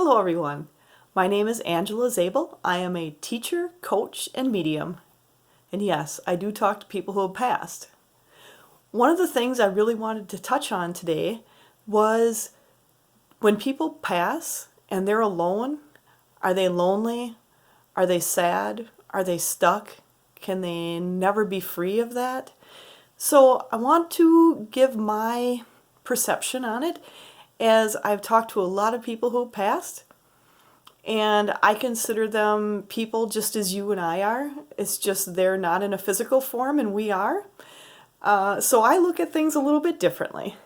Hello everyone. My name is Angela Zabel. I am a teacher, coach, and medium. And yes, I do talk to people who have passed. One of the things I really wanted to touch on today was when people pass and they're alone, are they lonely? Are they sad? Are they stuck? Can they never be free of that? So I want to give my perception on it, as I've talked to a lot of people who have passed, and I consider them people just as you and I are. It's just they're not in a physical form and we are. So I look at things a little bit differently.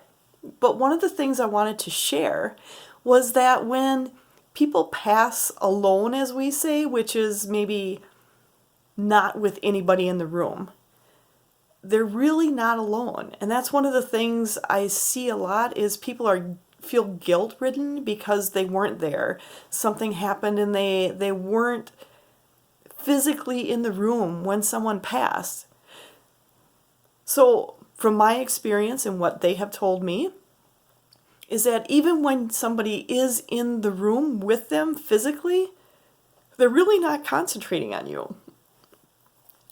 But one of the things I wanted to share was that when people pass alone, as we say, which is maybe not with anybody in the room, they're really not alone. And that's one of the things I see a lot is people feel guilt-ridden because they weren't there. Something happened and they weren't physically in the room when someone passed. So from my experience and what they have told me is that even when somebody is in the room with them physically, they're really not concentrating on you.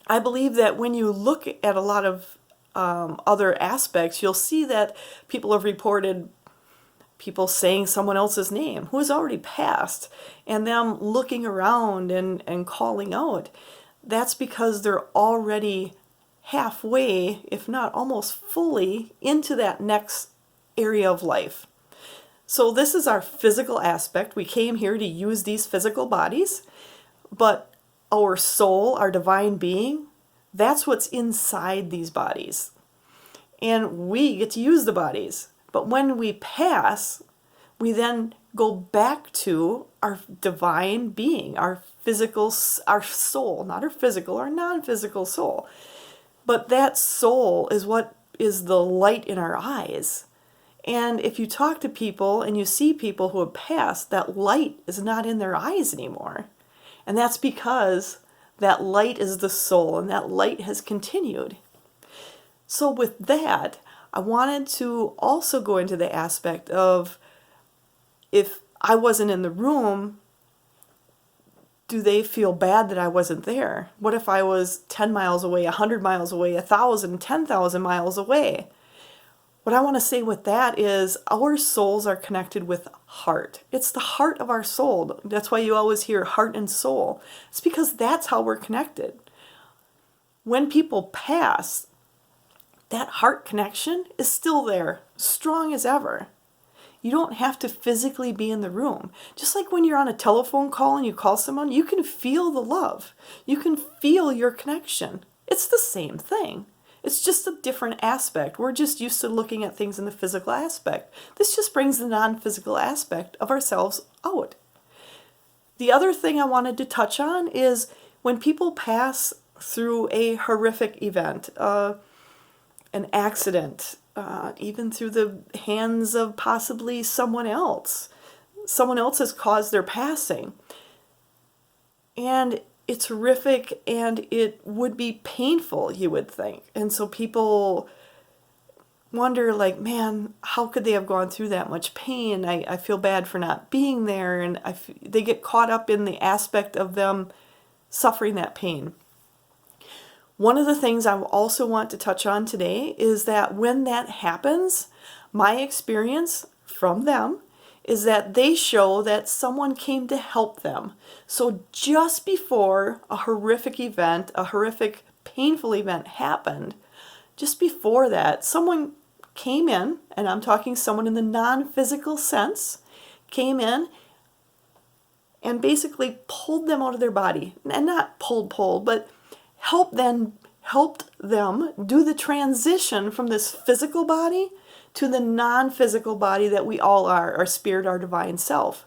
I believe that when you look at a lot of other aspects, you'll see that people have reported people saying someone else's name who has already passed and them looking around and calling out. That's because they're already halfway, if not almost fully, into that next area of life. So this is our physical aspect. We came here to use these physical bodies, but our soul, our divine being, that's what's inside these bodies. And we get to use the bodies. But when we pass, we then go back to our divine being, our physical, our soul, not our physical, our non-physical soul. But that soul is what is the light in our eyes. And if you talk to people and you see people who have passed, that light is not in their eyes anymore. And that's because that light is the soul, and that light has continued. So with that, I wanted to also go into the aspect of, if I wasn't in the room, do they feel bad that I wasn't there? What if I was 10 miles away, 100 miles away, 1,000, 10,000 miles away? What I want to say with that is our souls are connected with heart. It's the heart of our soul. That's why you always hear heart and soul. It's because that's how we're connected. When people pass, that heart connection is still there, strong as ever. You don't have to physically be in the room. Just like when you're on a telephone call and you call someone, you can feel the love. You can feel your connection. It's the same thing. It's just a different aspect. We're just used to looking at things in the physical aspect. This just brings the non-physical aspect of ourselves out. The other thing I wanted to touch on is when people pass through a horrific event, an accident, even through the hands of possibly someone else. Someone else has caused their passing. And it's horrific and it would be painful, you would think. And so people wonder, like, man, how could they have gone through that much pain? I feel bad for not being there. And they get caught up in the aspect of them suffering that pain. One of the things I also want to touch on today is that when that happens, my experience from them is that they show that someone came to help them. So just before a horrific event, a horrific, painful event happened, just before that, someone came in, and I'm talking someone in the non-physical sense, came in and basically pulled them out of their body. And not pulled, but helped them do the transition from this physical body to the non-physical body that we all are, our spirit, our divine self.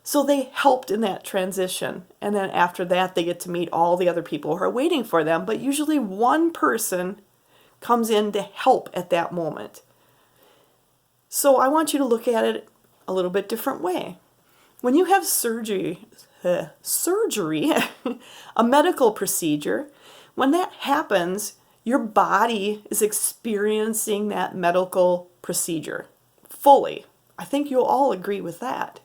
So they helped in that transition. And then after that, they get to meet all the other people who are waiting for them. But usually one person comes in to help at that moment. So I want you to look at it a little bit different way. When you have surgery, a medical procedure, when that happens, your body is experiencing that medical procedure fully. I think you'll all agree with that.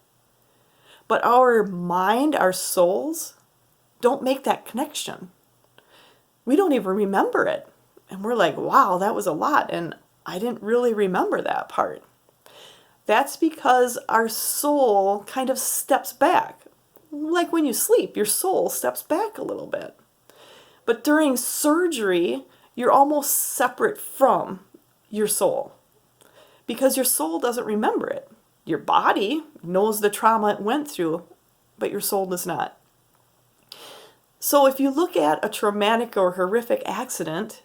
But our mind, our souls, don't make that connection. We don't even remember it. And we're like, wow, that was a lot, and I didn't really remember that part. That's because our soul kind of steps back. Like when you sleep, your soul steps back a little bit. But during surgery, you're almost separate from your soul because your soul doesn't remember it. Your body knows the trauma it went through, but your soul does not. So if you look at a traumatic or horrific accident,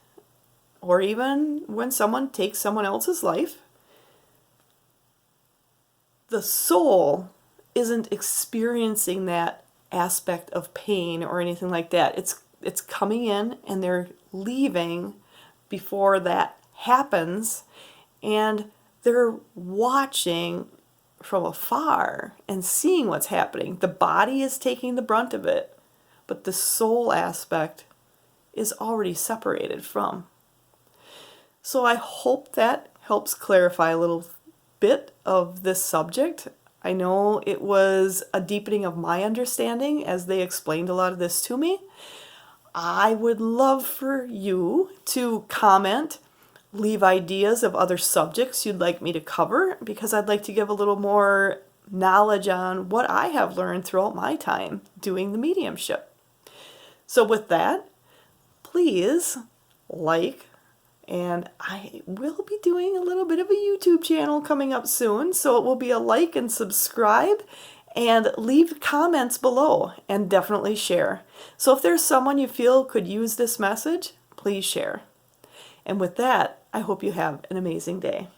or even when someone takes someone else's life, the soul isn't experiencing that aspect of pain or anything like that. It's coming in and they're leaving before that happens, and they're watching from afar and seeing what's happening. The body is taking the brunt of it, but the soul aspect is already separated from. So I hope that helps clarify a little bit of this subject. I know it was a deepening of my understanding as they explained a lot of this to me. I would love for you to comment, leave ideas of other subjects you'd like me to cover, because I'd like to give a little more knowledge on what I have learned throughout my time doing the mediumship. So with that, please like, and I will be doing a little bit of a YouTube channel coming up soon, so it will be a like and subscribe, and leave comments below, and definitely share. So if there's someone you feel could use this message, please share. And with that, I hope you have an amazing day.